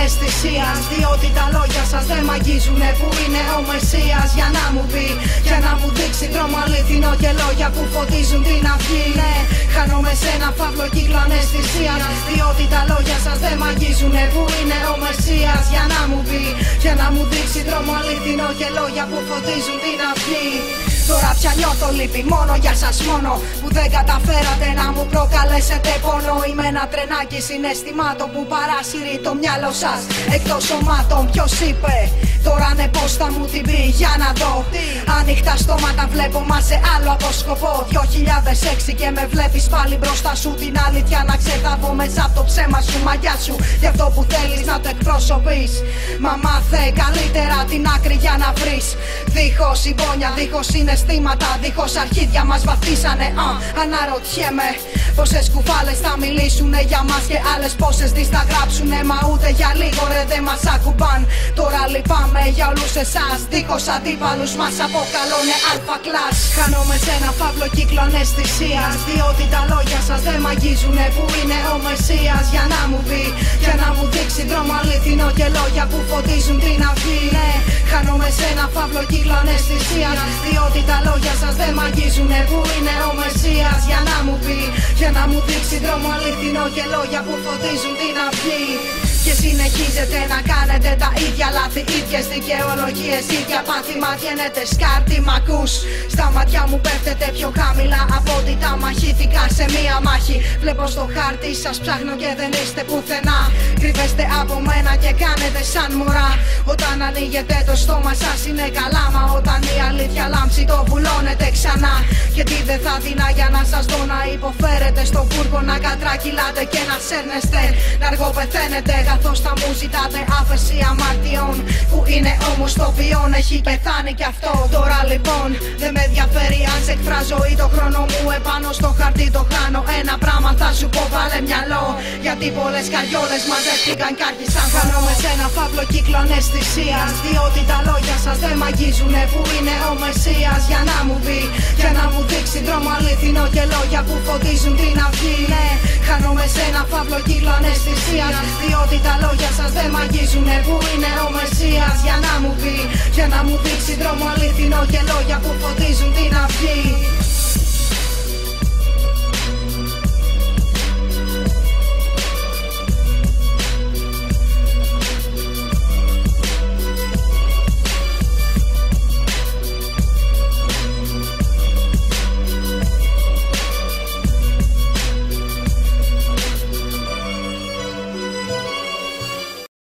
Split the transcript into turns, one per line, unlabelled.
αισθησίας. Διότι τα λόγια σας δεν μ' αγγίζουνε. Που είναι ο Μεσσίας για να μου πει, για να μου δείξει δρόμο αληθινό και λόγια που φωτίζουν την αυγή. Ναι, χάνομαι σε ένα φαύλο κύκλο αναισθησίας. Διότι τα λόγια σας δεν μ' αγγίζουνε. Που είναι ο Μεσσίας για να μου πει, για να μου δείξει δρόμο αληθινό και λόγια που φωτίζουν την αυγή. Τώρα πια νιώθω λύπη μόνο για σας μόνο, που δεν καταφέρατε να μου προκαλέσετε πόνο. Είμαι ένα τρενάκι συναισθημάτων που παρασύρει το μυαλό σας εκτός σωμάτων. Ποιος είπε τώρα ναι πως θα μου την πει, για να δω. Ανοιχτά στόματα βλέπω μα σε άλλο αποσκοπώ. 2006 και με βλέπεις πάλι μπροστά σου. Την αλήθεια να ξεθάβω μέσα από το ψέμα σου. Μαγιά σου για αυτό που θέλεις να το εκπροσωπείς. Μα μάθε καλύτερα την άκρη για να βρεις. Δίχως συμπόνια, δίχως συναισθήματα, δίχως αρχίδια μας βαθίσανε. Αναρωτιέμαι πόσες κουβάλες θα μιλήσουνε για μας και άλλες πόσες τις θα γράψουνε. Μα ούτε για λίγο ρε δεν μας ακουμπάν. Τώρα λυπάμαι για όλους εσάς, δίχως αντίπαλους μας αποκαλώνε αλφα κλάς. Χάνομαι σε ένα φαύλο κύκλο αναισθησίας. Διότι τα λόγια σας δεν μ' αγγίζουνε. Που είναι ο Μεσσίας για να μου πει, για να μου δείξει δρόμο αληθινό και λόγια που φωτίζουν την αυγή. Ναι, χάνομαι σε ένα φαύλο κύκλο αναισθησίας. Διότι τα λόγια σας δεν μ' αγγίζουνε. Που είναι ο Μεσσίας για να μου πει, για να μου δείξει δρόμο αληθινό και λόγια που φωτίζουν την αυγή. Και συνεχίζετε να κάνετε τα ίδια λάθη, ίδιες δικαιολογίες, ίδια πάθη. Μαθαίνετε σκάρτη, μ' ακούς? Στα μάτια μου πέφτετε πιο χαμηλά από ότι τα μαχήθηκα σε μία μάχη. Βλέπω στο χάρτη σας ψάχνω και δεν είστε πουθενά. Κρύβεστε από μένα και κάνετε σαν μωρά. Όταν ανοίγετε το στόμα σας είναι καλά. Μα όταν η αλήθεια λάμψει το βουλώνετε ξανά. Και τι δεν θα δεινά για να σας δω να υποφέρετε στον πούργο, να κατρακυλάτε και να σέρνεστε, να αργοπεθαίνετε. Καθώς θα μου ζητάτε άφεση αμαρτιών, που είναι όμως το ποιόν, έχει πεθάνει κι αυτό. Τώρα λοιπόν δεν με ενδιαφέρει αν σε εκφράζω ή το χρόνο μου επάνω στο χαρτί το χάνω. Ένα πράγμα θα σου πω, βάλε μυαλό, γιατί πολλές καριόλες μαζεύτηκαν κι άρχισαν. Χάνομαι σε ένα φαύλο κύκλο αναισθησίας. Διότι τα λόγια σας δεν μ' αγγίζουνε. Που είναι ο Μεσσίας για να μου πει, για να μου δείξει δρόμο αληθινό και λόγια που φωτίζουν την αυγή. Ναι, χάνομαι σε ένα φαύλο κύκλο αναισθησίας. Διότι τα λόγια σας δεν μ' αγγίζουνε. Που είναι ο Μεσσίας για να μου πει, για να μου δείξει δρόμο αληθινό και λόγια που φωτίζουν την αυγή.